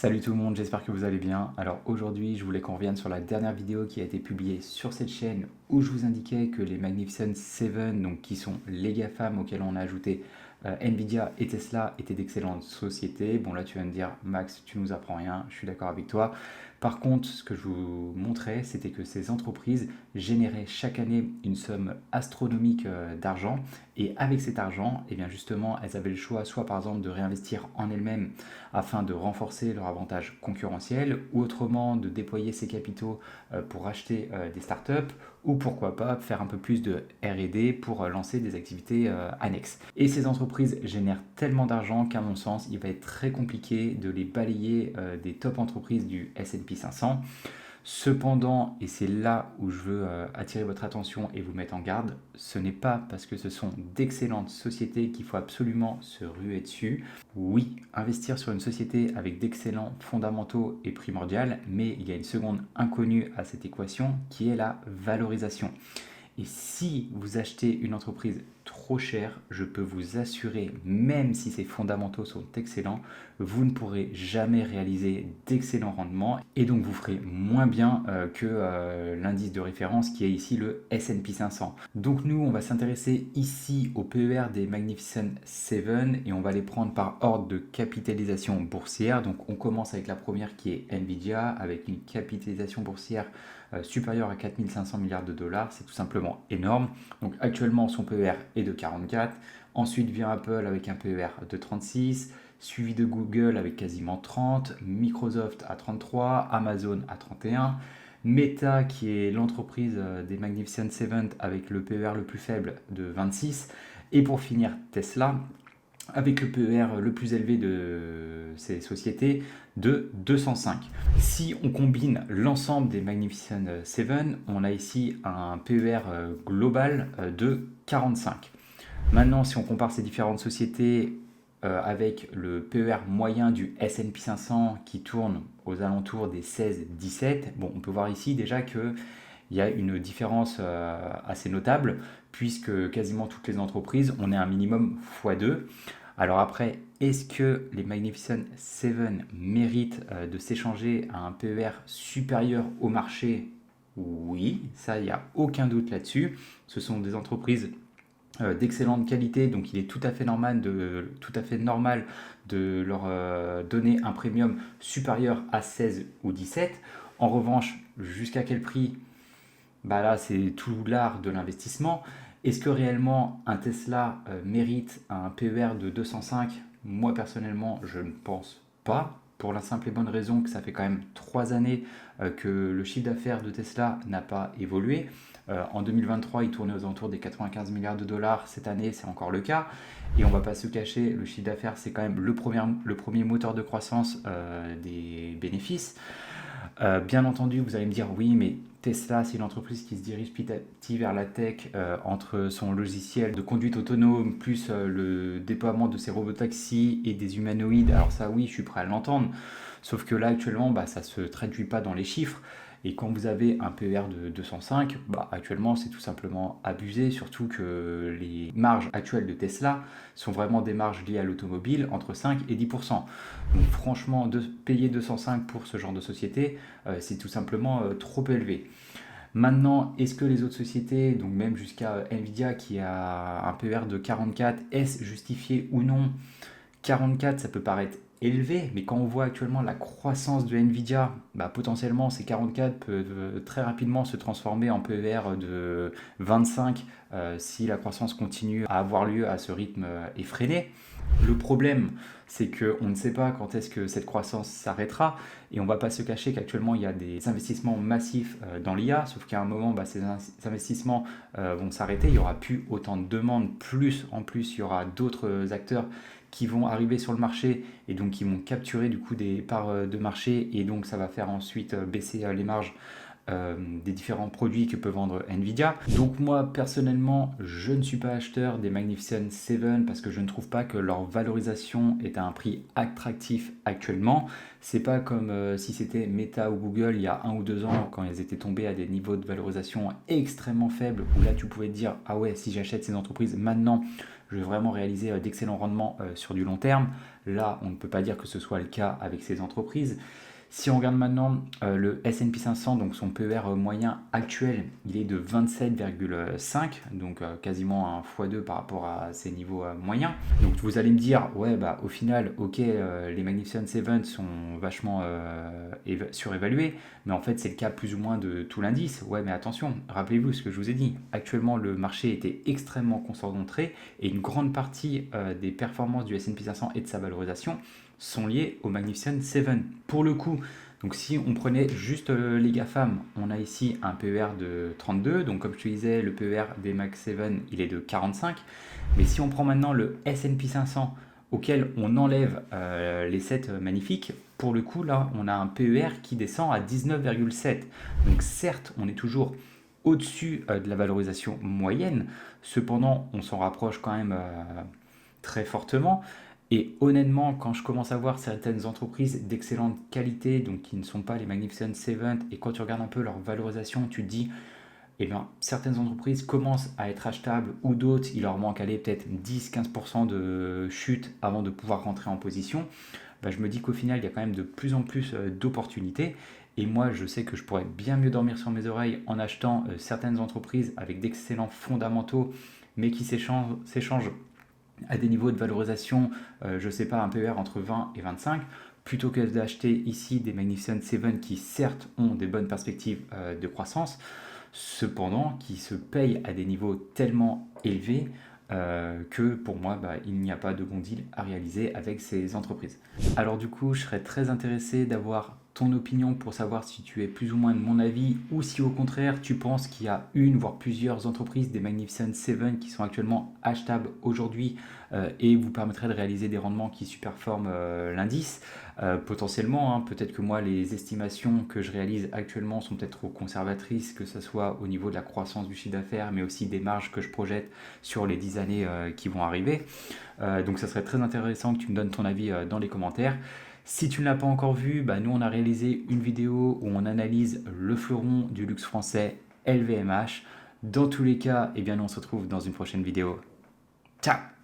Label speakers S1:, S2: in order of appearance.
S1: Salut tout le monde, j'espère que vous allez bien. Alors aujourd'hui, je voulais qu'on revienne sur la dernière vidéo qui a été publiée sur cette chaîne où je vous indiquais que les Magnificent Seven, donc qui sont les GAFAM auxquels on a ajouté Nvidia et Tesla, étaient d'excellentes sociétés. Bon là tu vas me dire, Max, tu nous apprends rien, je suis d'accord avec toi. Par contre, ce que je vous montrais, c'était que ces entreprises généraient chaque année une somme astronomique d'argent. Et avec cet argent, eh bien justement, elles avaient le choix, soit par exemple de réinvestir en elles-mêmes afin de renforcer leur avantage concurrentiel, ou autrement de déployer ces capitaux pour acheter des startups, ou pourquoi pas faire un peu plus de R&D pour lancer des activités annexes. Et ces entreprises génèrent tellement d'argent qu'à mon sens, il va être très compliqué de les balayer des top entreprises du S&P 500. Cependant, et c'est là où je veux attirer votre attention et vous mettre en garde, ce n'est pas parce que ce sont d'excellentes sociétés qu'il faut absolument se ruer dessus. Oui, investir sur une société avec d'excellents fondamentaux est primordial, mais il y a une seconde inconnue à cette équation qui est la valorisation. Et si vous achetez une entreprise trop chère, je peux vous assurer, même si ses fondamentaux sont excellents, vous ne pourrez jamais réaliser d'excellents rendements et donc vous ferez moins bien que l'indice de référence qui est ici le S&P 500. Donc nous, on va s'intéresser ici au PER des Magnificent Seven et on va les prendre par ordre de capitalisation boursière. Donc on commence avec la première qui est Nvidia avec une capitalisation boursière supérieure à 4500 milliards de dollars. C'est tout simplement énorme. Donc actuellement, son PER est de 44. Ensuite vient Apple avec un PER de 36, suivi de Google avec quasiment 30, Microsoft à 33, Amazon à 31, Meta qui est l'entreprise des Magnificent Seven avec le PER le plus faible de 26, et pour finir Tesla avec le PER le plus élevé de ces sociétés de 205. Si on combine l'ensemble des Magnificent Seven, on a ici un PER global de 45. Maintenant, si on compare ces différentes sociétés avec le PER moyen du S&P 500 qui tourne aux alentours des 16-17, bon, on peut voir ici déjà que il y a une différence assez notable puisque quasiment toutes les entreprises, on est un minimum x2. Alors après, est-ce que les Magnificent Seven méritent de s'échanger à un PER supérieur au marché? Oui, ça, il n'y a aucun doute là-dessus. Ce sont des entreprises d'excellente qualité, donc il est tout à fait normal de leur donner un premium supérieur à 16 ou 17. En revanche, jusqu'à quel prix? Bah là, c'est tout l'art de l'investissement. Est-ce que réellement un Tesla mérite un PER de 205? Moi personnellement, je ne pense pas. Pour la simple et bonne raison que ça fait quand même 3 années que le chiffre d'affaires de Tesla n'a pas évolué. En 2023, il tournait aux alentours des 95 milliards de dollars. Cette année, c'est encore le cas. Et on ne va pas se cacher, le chiffre d'affaires, c'est quand même le premier moteur de croissance des bénéfices. Bien entendu, vous allez me dire, oui, mais Tesla, c'est une entreprise qui se dirige petit à petit vers la tech entre son logiciel de conduite autonome, plus le déploiement de ses robotaxis et des humanoïdes. Alors ça, oui, je suis prêt à l'entendre. Sauf que là, actuellement, bah, ça ne se traduit pas dans les chiffres. Et quand vous avez un PER de 205, bah, actuellement, c'est tout simplement abusé, surtout que les marges actuelles de Tesla sont vraiment des marges liées à l'automobile, entre 5 et 10%. Donc franchement, de payer 205 pour ce genre de société, c'est tout simplement trop élevé. Maintenant, est-ce que les autres sociétés, donc même jusqu'à Nvidia qui a un PER de 44, est-ce justifié ou non? 44, ça peut paraître élevé, mais quand on voit actuellement la croissance de Nvidia, bah, potentiellement ces 44 peuvent très rapidement se transformer en PER de 25 si la croissance continue à avoir lieu à ce rythme effréné. Le problème, c'est qu'on ne sait pas quand est-ce que cette croissance s'arrêtera et on ne va pas se cacher qu'actuellement il y a des investissements massifs dans l'IA, sauf qu'à un moment, bah, ces investissements vont s'arrêter, il n'y aura plus autant de demandes, plus en plus il y aura d'autres acteurs qui vont arriver sur le marché et donc qui vont capturer du coup des parts de marché et donc ça va faire ensuite baisser les marges des différents produits que peut vendre Nvidia. Donc moi personnellement je ne suis pas acheteur des Magnificent 7 parce que je ne trouve pas que leur valorisation est à un prix attractif actuellement. C'est pas comme si c'était Meta ou Google il y a 1 ou 2 ans quand ils étaient tombés à des niveaux de valorisation extrêmement faibles où là tu pouvais te dire ah ouais, si j'achète ces entreprises maintenant je vais vraiment réaliser d'excellents rendements sur du long terme. Là on ne peut pas dire que ce soit le cas avec ces entreprises. Si on regarde maintenant le S&P 500, donc son PER moyen actuel, il est de 27,5, donc quasiment un x2 par rapport à ses niveaux moyens. Donc vous allez me dire, ouais, bah au final, ok, les Magnificent 7 sont vachement surévalués, mais en fait c'est le cas plus ou moins de tout l'indice. Ouais, mais attention, rappelez-vous ce que je vous ai dit. Actuellement, le marché était extrêmement concentré et une grande partie des performances du S&P 500 et de sa valorisation sont liés au Magnificent 7. Pour le coup, donc si on prenait juste les GAFAM, on a ici un PER de 32, donc comme je te disais, le PER des Mag 7, il est de 45, mais si on prend maintenant le S&P 500, auquel on enlève les 7 magnifiques, pour le coup, là, on a un PER qui descend à 19,7. Donc certes, on est toujours au-dessus de la valorisation moyenne, cependant, on s'en rapproche quand même très fortement. Et honnêtement, quand je commence à voir certaines entreprises d'excellente qualité, donc qui ne sont pas les Magnificent 7, et quand tu regardes un peu leur valorisation, tu te dis, eh bien, certaines entreprises commencent à être achetables ou d'autres, il leur manque aller peut-être 10-15% de chute avant de pouvoir rentrer en position. Bah, je me dis qu'au final, il y a quand même de plus en plus d'opportunités. Et moi, je sais que je pourrais bien mieux dormir sur mes oreilles en achetant certaines entreprises avec d'excellents fondamentaux, mais qui s'échangent à des niveaux de valorisation, je ne sais pas, un PER entre 20 et 25, plutôt que d'acheter ici des Magnificent 7 qui certes ont des bonnes perspectives de croissance, cependant qui se payent à des niveaux tellement élevés que pour moi, il n'y a pas de bon deal à réaliser avec ces entreprises. Alors du coup, je serais très intéressé d'avoir ton opinion pour savoir si tu es plus ou moins de mon avis ou si au contraire tu penses qu'il y a une voire plusieurs entreprises des Magnificent 7 qui sont actuellement achetables aujourd'hui et vous permettraient de réaliser des rendements qui superforment l'indice. Potentiellement, hein, peut-être que moi les estimations que je réalise actuellement sont peut-être trop conservatrices, que ce soit au niveau de la croissance du chiffre d'affaires mais aussi des marges que je projette sur les 10 années qui vont arriver. Donc ça serait très intéressant que tu me donnes ton avis dans les commentaires. Si tu ne l'as pas encore vu, nous on a réalisé une vidéo où on analyse le fleuron du luxe français LVMH. Dans tous les cas, nous on se retrouve dans une prochaine vidéo. Ciao!